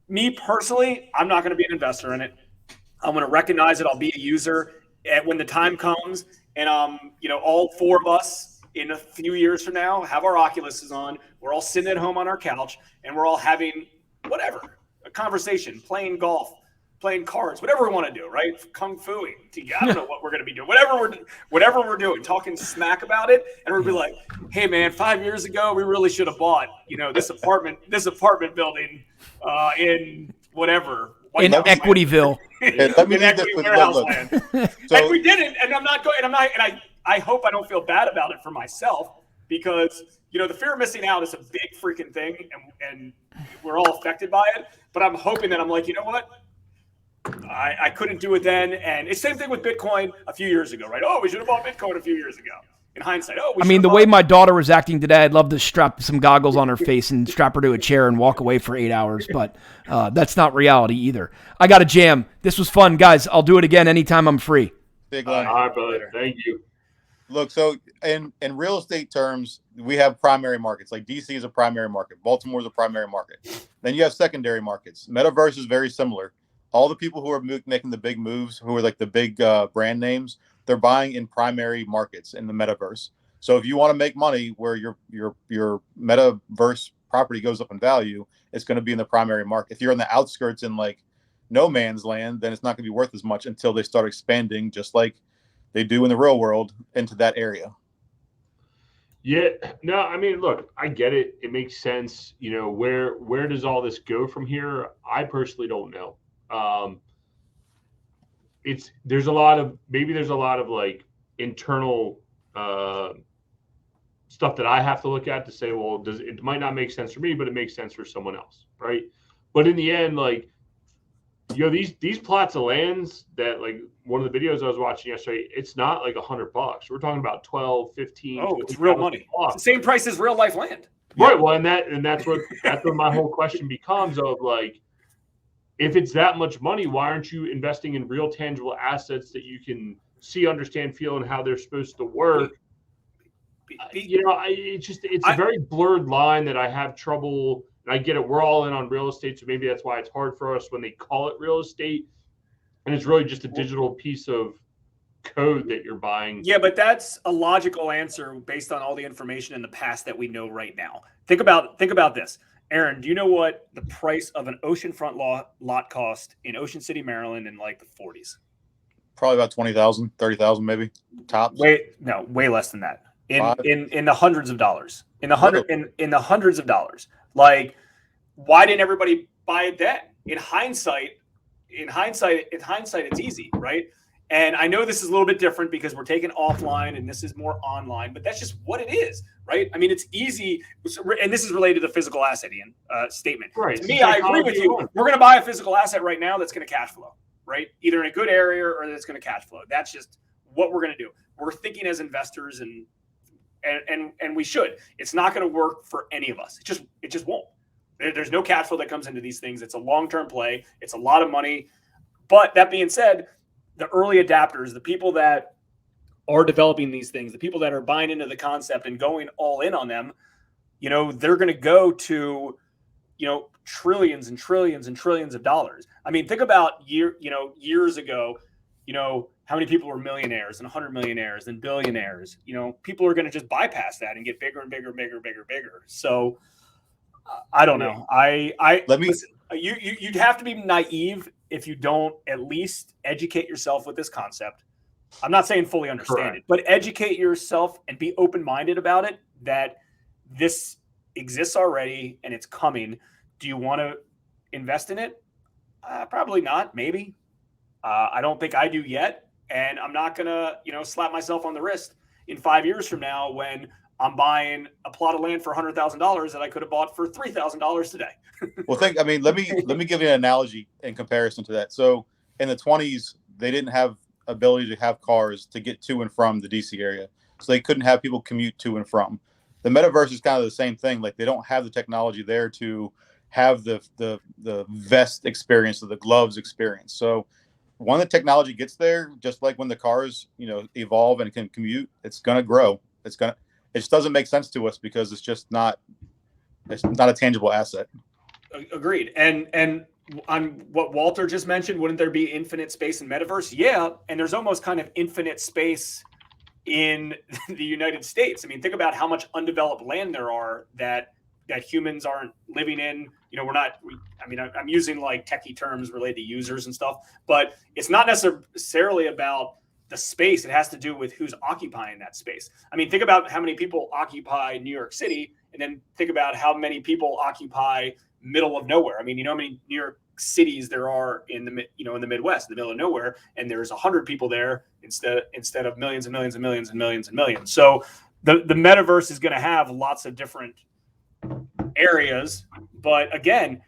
me personally, I'm not going to be an investor in it. I'm going to recognize it. I'll be a user when the time comes. And all four of us in a few years from now have our Oculuses on. We're all sitting at home on our couch, and we're all having a conversation, playing golf, playing cards, whatever we want to do, right? Kung Fuing. I don't know what we're going to be doing. Whatever we're doing, talking smack about it, and we'll be like, "Hey, man, 5 years ago, we really should have bought, this apartment building in whatever in Equityville." Let me leave this with look. And we didn't, and I'm not going, and I hope I don't feel bad about it for myself because the fear of missing out is a big freaking thing, and we're all affected by it. But I'm hoping that I'm like, you know what? I couldn't do it then, and it's the same thing with Bitcoin a few years ago, right? Oh, we should have bought Bitcoin a few years ago. In hindsight, the way my daughter was acting today, I'd love to strap some goggles on her face and strap her to a chair and walk away for 8 hours, but that's not reality either. I got a jam. This was fun, guys. I'll do it again anytime I'm free. Big all right, brother. Thank you. Look, so in real estate terms, we have primary markets. Like DC is a primary market. Baltimore is a primary market. Then you have secondary markets. Metaverse is very similar. All the people who are making the big moves, who are like the big brand names, they're buying in primary markets in the metaverse. So if you want to make money where your metaverse property goes up in value, it's going to be in the primary market. If you're in the outskirts in like no man's land, then it's not going to be worth as much until they start expanding, just like they do in the real world, into that area. Yeah, no, look, I get it. It makes sense. Where does all this go from here? I personally don't know. There's a lot of like internal stuff that I have to look at to say, well, it might not make sense for me, but it makes sense for someone else, right? But in the end, like, these plots of lands that, like, one of the videos I was watching yesterday, it's not like $100. We're talking about 12, 15. Oh, it's real money. It's the same price as real life land. Right. Well, that's what my whole question becomes of, like, if it's that much money, why aren't you investing in real tangible assets that you can see, understand, feel, and how they're supposed to work? It's a very blurred line that I have trouble. And I get it. We're all in on real estate, so maybe that's why it's hard for us when they call it real estate, and it's really just a digital piece of code that you're buying. Yeah, but that's a logical answer based on all the information in the past that we know right now. Think about this. Aaron, do you know what the price of an oceanfront lot cost in Ocean City, Maryland in like the 40s? Probably about 20,000, 30,000 maybe, tops. Way less than that. In the hundreds of dollars. In the hundreds of dollars. Like, why didn't everybody buy it then? In hindsight, it's easy, right? And I know this is a little bit different because we're taking offline and this is more online, but that's just what it is, right? I mean, it's easy. And this is related to the physical asset, Ian, statement. Right. To me, I agree with you. We're going to buy a physical asset right now that's going to cash flow, right? Either in a good area or that's going to cash flow. That's just what we're going to do. We're thinking as investors and we should. It's not going to work for any of us. It just won't. There's no cash flow that comes into these things. It's a long-term play. It's a lot of money. But that being said, the early adapters, the people that are developing these things, the people that are buying into the concept and going all in on them, they're going to go to, trillions and trillions and trillions of dollars. I mean, think about years ago, how many people were millionaires and 100 millionaires and billionaires. People are going to just bypass that and get bigger and bigger, bigger, bigger, bigger. So I don't know. Listen, you'd have to be naive if you don't at least educate yourself with this concept. I'm not saying fully understand it, but educate yourself and be open-minded about it, that this exists already and it's coming. Do you want to invest in it? Probably not. Maybe. I don't think I do yet. And I'm not going to, slap myself on the wrist in 5 years from now when I'm buying a plot of land for $100,000 that I could have bought for $3,000 today. Well, let me give you an analogy in comparison to that. So in the 20s, they didn't have ability to have cars to get to and from the DC area. So they couldn't have people commute to and from. The metaverse is kind of the same thing. Like, they don't have the technology there to have the vest experience or the gloves experience. So when the technology gets there, just like when the cars, evolve and can commute, it's going to grow. It just doesn't make sense to us because it's not a tangible asset. Agreed. And on what Walter just mentioned, wouldn't there be infinite space in metaverse? Yeah. And there's almost kind of infinite space in the United States. I mean, think about how much undeveloped land there are that humans aren't living in. I'm using like techie terms related to users and stuff, but it's not necessarily about the space. It has to do with who's occupying that space. I mean, think about how many people occupy New York City, and then think about how many people occupy middle of nowhere. I mean, how many New York cities there are in the Midwest, in the middle of nowhere, and there's 100 people there instead of millions and millions and millions and millions and millions. So the metaverse is going to have lots of different areas, but again,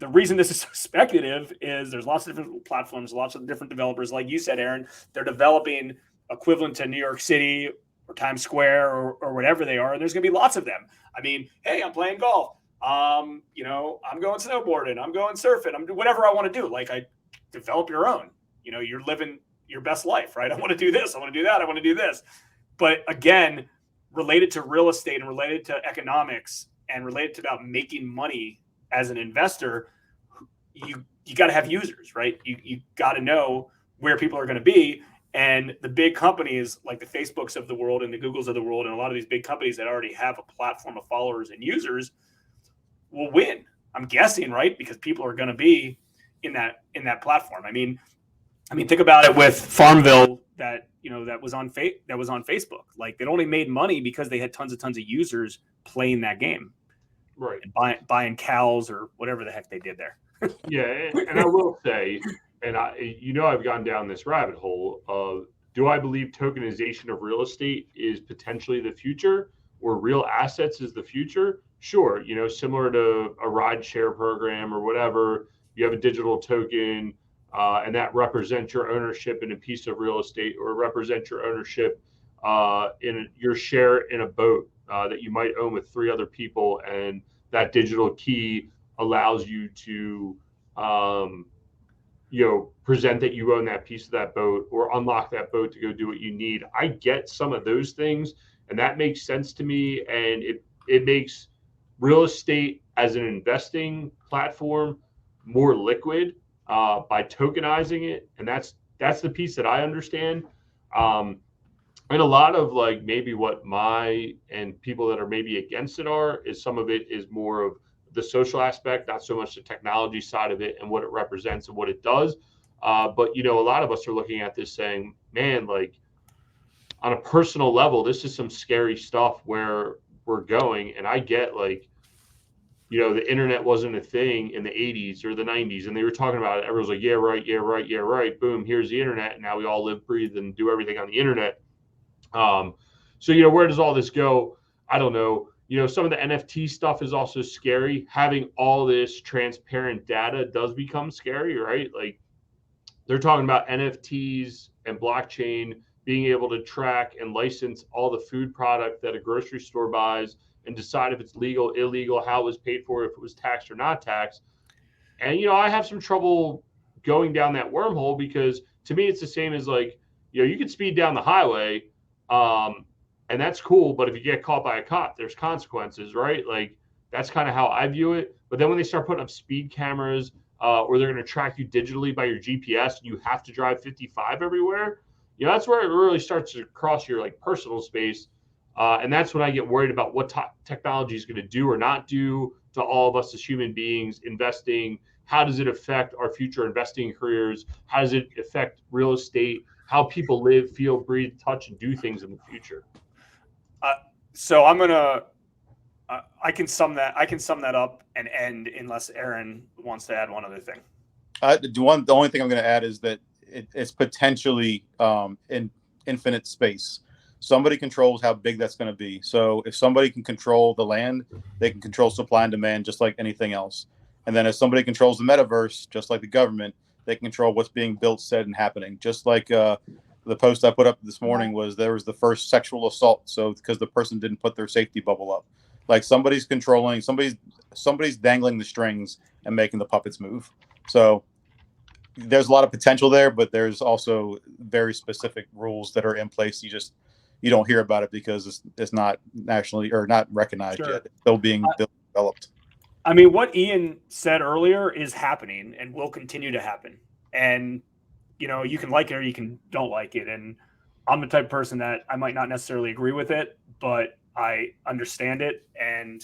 the reason this is so speculative is there's lots of different platforms, lots of different developers. Like you said, Aaron, they're developing equivalent to New York City or Times Square or whatever they are. And there's going to be lots of them. I mean, hey, I'm playing golf. I'm going snowboarding. I'm going surfing. I'm doing whatever I want to do. Like, I develop your own. You're living your best life, right? I want to do this. I want to do that. I want to do this. But again, related to real estate and related to economics and related to about making money as an investor, you got to have users, right? You got to know where people are going to be. And the big companies like the Facebooks of the world and the Googles of the world and a lot of these big companies that already have a platform of followers and users will win. I'm guessing, right? Because people are going to be in that platform. I mean, think about it with Farmville that was on Facebook. Like, it only made money because they had tons of users playing that game. Right. And buying cows or whatever the heck they did there. Yeah, and I will say, and I've gone down this rabbit hole of, do I believe tokenization of real estate is potentially the future, or real assets is the future? Sure, similar to a ride share program or whatever, you have a digital token, and that represents your ownership in a piece of real estate, or represents your ownership in your share in a boat that you might own with 3 other people, and that digital key allows you to present that you own that piece of that boat, or unlock that boat to go do what you need. I get some of those things, and that makes sense to me, and it makes real estate as an investing platform more liquid by tokenizing it, and that's the piece that I understand. And a lot of like maybe what my and people that are maybe against it is some of it is more of the social aspect, not so much the technology side of it and what it represents and what it does. But a lot of us are looking at this saying, man, like, on a personal level, this is some scary stuff where we're going. And I get, like, the internet wasn't a thing in the 80s or the 90s, and they were talking about it. Everyone's like, yeah, right, yeah, right, yeah, right. Boom, here's the internet. And now we all live, breathe, and do everything on the internet. So, where does all this go? I don't know. Some of the NFT stuff is also scary. Having all this transparent data does become scary, right? Like, they're talking about NFTs and blockchain being able to track and license all the food product that a grocery store buys and decide if it's legal, illegal, how it was paid for, if it was taxed or not taxed. And, I have some trouble going down that wormhole, because to me, it's the same as like, you can speed down the highway, and that's cool. But if you get caught by a cop, there's consequences, right? Like, that's kind of how I view it. But then when they start putting up speed cameras, or they're going to track you digitally by your GPS, and you have to drive 55 everywhere, that's where it really starts to cross your like personal space. And that's when I get worried about what technology is going to do or not do to all of us as human beings investing. How does it affect our future investing careers? How does it affect real estate? How people live, feel, breathe, touch, and do things in the future? So I'm gonna. I can sum that up and end, unless Aaron wants to add one other thing. The only thing I'm going to add is that it's potentially in infinite space. Somebody controls how big that's going to be. So if somebody can control the land, they can control supply and demand just like anything else. And then if somebody controls the metaverse, just like the government, they can control what's being built, said, and happening. Just like the post I put up this morning was, there was the first sexual assault. So because the person didn't put their safety bubble up. Like, somebody's controlling, somebody's dangling the strings and making the puppets move. So there's a lot of potential there, but there's also very specific rules that are in place. You don't hear about it because it's not nationally or not recognized yet. It's still being developed. I mean, what Ian said earlier is happening and will continue to happen. And, you can like it or you don't like it. And I'm the type of person that I might not necessarily agree with it, but I understand it. And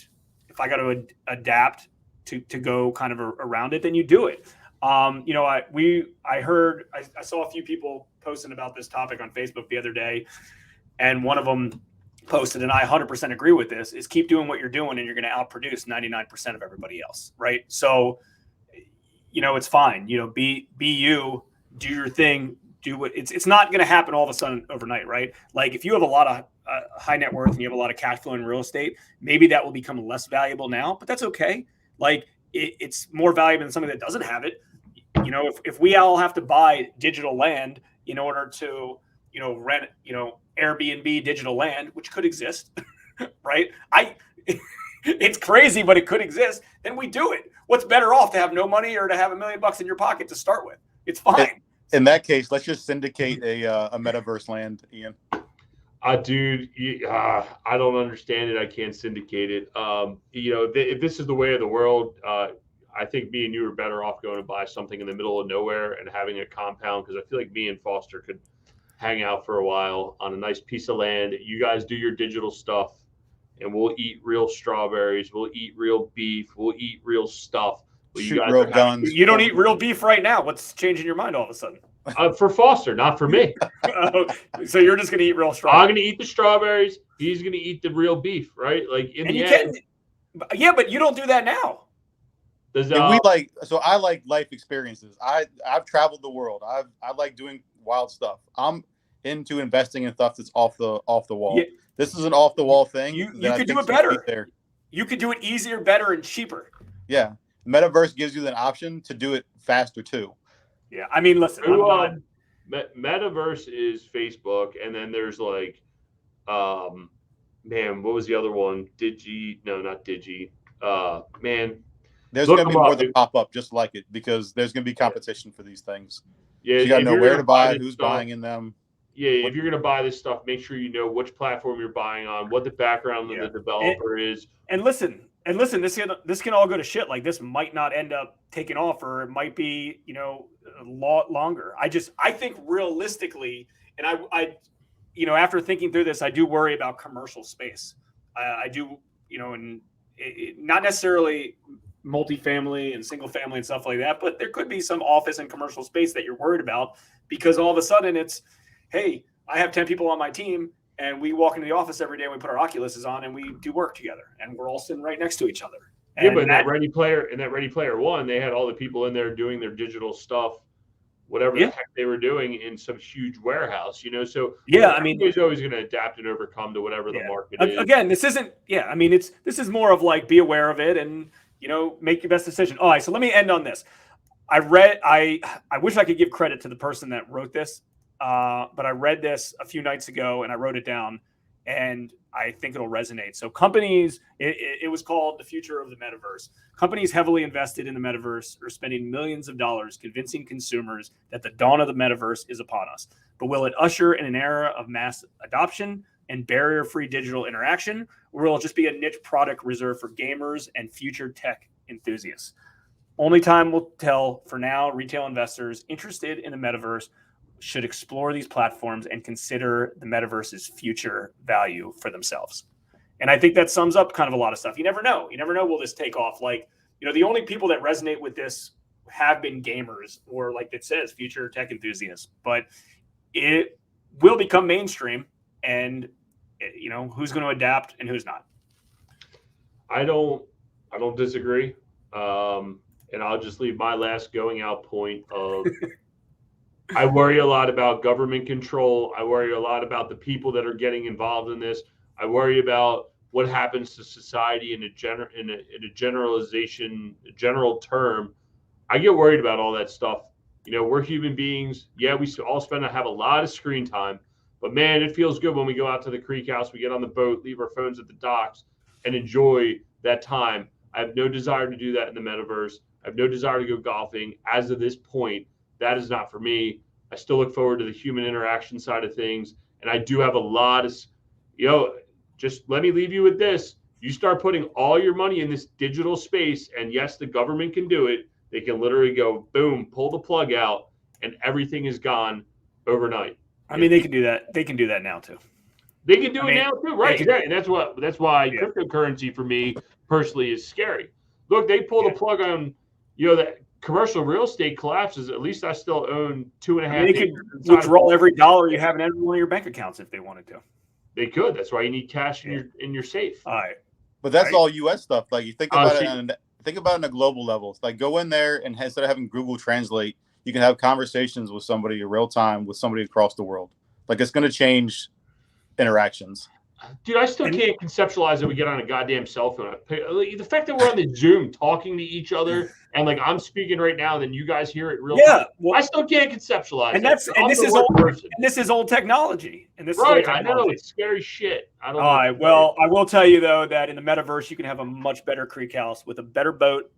if I got to adapt to go kind of around it, then you do it. I saw a few people posting about this topic on Facebook the other day, and one of them posted, and I 100% agree with this, is keep doing what you're doing and you're going to outproduce 99% of everybody else. Right. So, it's fine, be you, do your thing, do what it's not going to happen all of a sudden overnight. Right. Like, if you have a lot of high net worth and you have a lot of cash flow in real estate, maybe that will become less valuable now, but that's okay. Like, it's more valuable than somebody that doesn't have it. If we all have to buy digital land in order to, rent, Airbnb digital land, which could exist, right? It's crazy, but it could exist. Then we do it. What's better off, to have no money or to have $1 million in your pocket to start with? It's fine. In that case, let's just syndicate a metaverse land, Ian. Dude, I don't understand it. I can't syndicate it. If this is the way of the world, I think me and you are better off going to buy something in the middle of nowhere and having a compound, because I feel like me and Foster could hang out for a while on a nice piece of land. You guys do your digital stuff, and we'll eat real strawberries. We'll eat real beef. We'll eat real stuff. Shoot real guns. You don't eat real beef right now. What's changing your mind all of a sudden? For Foster, not for me. So you're just going to eat real strawberries. I'm going to eat the strawberries. He's going to eat the real beef, right? Like, in the end. Yeah, but you don't do that now. I like life experiences. I've traveled the world. I like doing wild stuff. I'm into investing in stuff that's off the wall. Yeah. This is an off the wall thing. You could do it better. You could do it easier, better, and cheaper. Yeah, Metaverse gives you an option to do it faster too. Yeah, I mean, listen. Metaverse is Facebook, and then there's like, what was the other one? Not Digi. There's going to be more that pop up just like it, because there's going to be competition for these things. Yeah, so you got to know where to buy, who's buying in them. Yeah, if you're going to buy this stuff, make sure you know which platform you're buying on, what the background of the developer is. And listen, this can all go to shit. Like, this might not end up taking off, or it might be, a lot longer. I think realistically, and I after thinking through this, I do worry about commercial space. I do, and not necessarily multifamily and single family and stuff like that, but there could be some office and commercial space that you're worried about, because all of a sudden it's, hey, I have 10 people on my team, and we walk into the office every day and we put our oculuses on and we do work together, and we're all sitting right next to each other. Yeah, but in that Ready Player One, they had all the people in there doing their digital stuff, whatever the heck they were doing in some huge warehouse, So it's always going to adapt and overcome to whatever the market is. Again, this isn't. Yeah, I mean, this is more of like, be aware of it and make your best decision. All right, so let me end on this. I wish I could give credit to the person that wrote this, but I read this a few nights ago and I wrote it down, and I think it'll resonate. So companies, it was called The Future of the Metaverse. Companies heavily invested in the Metaverse are spending millions of dollars convincing consumers that the dawn of the Metaverse is upon us. But will it usher in an era of mass adoption and barrier-free digital interaction, or will it just be a niche product reserved for gamers and future tech enthusiasts? Only time will tell. For now, retail investors interested in the Metaverse should explore these platforms and consider the Metaverse's future value for themselves. And I think that sums up kind of a lot of stuff. You never know. Will this take off? Like, the only people that resonate with this have been gamers, or like it says, future tech enthusiasts. But it will become mainstream, and who's going to adapt and who's not. I don't disagree. And I'll just leave my last going out point of I worry a lot about government control. I worry a lot about the people that are getting involved in this. I worry about what happens to society in a general term. I get worried about all that stuff. We're human beings. Yeah, we all have a lot of screen time, but man, it feels good when we go out to the creek house, we get on the boat, leave our phones at the docks, and enjoy that time. I have no desire to do that in the Metaverse. I have no desire to go golfing. As of this point, that is not for me. I still look forward to the human interaction side of things. And I do have a lot of, just let me leave you with this. You start putting all your money in this digital space, and yes, the government can do it. They can literally go, boom, pull the plug out, and everything is gone overnight. I mean, they can do that. They can do that now too. They can do it now too, right? And that's why cryptocurrency for me personally is scary. Look, they pull the plug on, that commercial real estate collapses. At least I still own 2.5. They could withdraw every dollar you have in every one of your bank accounts if they wanted to. They could. That's why you need cash in your safe. All right. But that's all U.S. stuff. Like, you think about it on a global level. It's like, go in there and instead of having Google Translate, you can have conversations with somebody in real time with somebody across the world. Like, it's going to change interactions. Dude, I still can't conceptualize that we get on a goddamn cell phone. The fact that we're on the Zoom talking to each other and like I'm speaking right now, and then you guys hear it real time. Well, I still can't conceptualize. And this is old technology. And this right, is old I know it's scary shit. I don't. All right. Well, I will tell you though that in the Metaverse you can have a much better creek house with a better boat,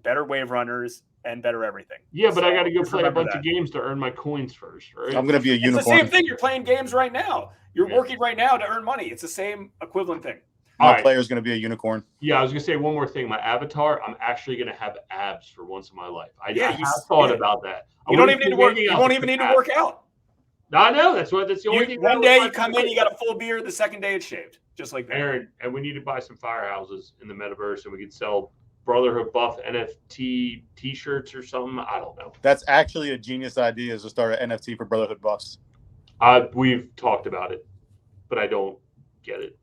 better wave runners, and better everything. Yeah, but I got to go play a bunch of games to earn my coins first, right? I'm going to be a unicorn. It's the same thing. You're playing games right now. You're working right now to earn money. It's the same equivalent thing. My player is going to be a unicorn. Yeah, I was going to say one more thing. My avatar, I'm actually going to have abs for once in my life. I have thought about that. You don't even need to work. You won't even need to work out. No, I know. That's the only thing. One day you come in, you got a full beard. The second day it's shaved, just like that. Aaron, and we need to buy some firehouses in the Metaverse, and we could sell Brotherhood Buff NFT T-shirts or something. I don't know. That's actually a genius idea, is to start an NFT for Brotherhood Buffs. We've talked about it, but I don't get it.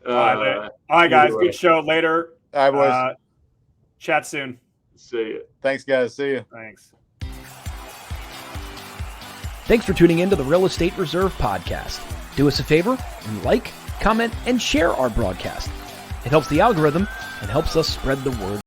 All right, guys. Good show. Later. All right, boys. Chat soon. See you. Thanks, guys. See you. Thanks. Thanks for tuning in to the Real Estate Reserve podcast. Do us a favor and like, comment, and share our broadcast. It helps the algorithm and helps us spread the word.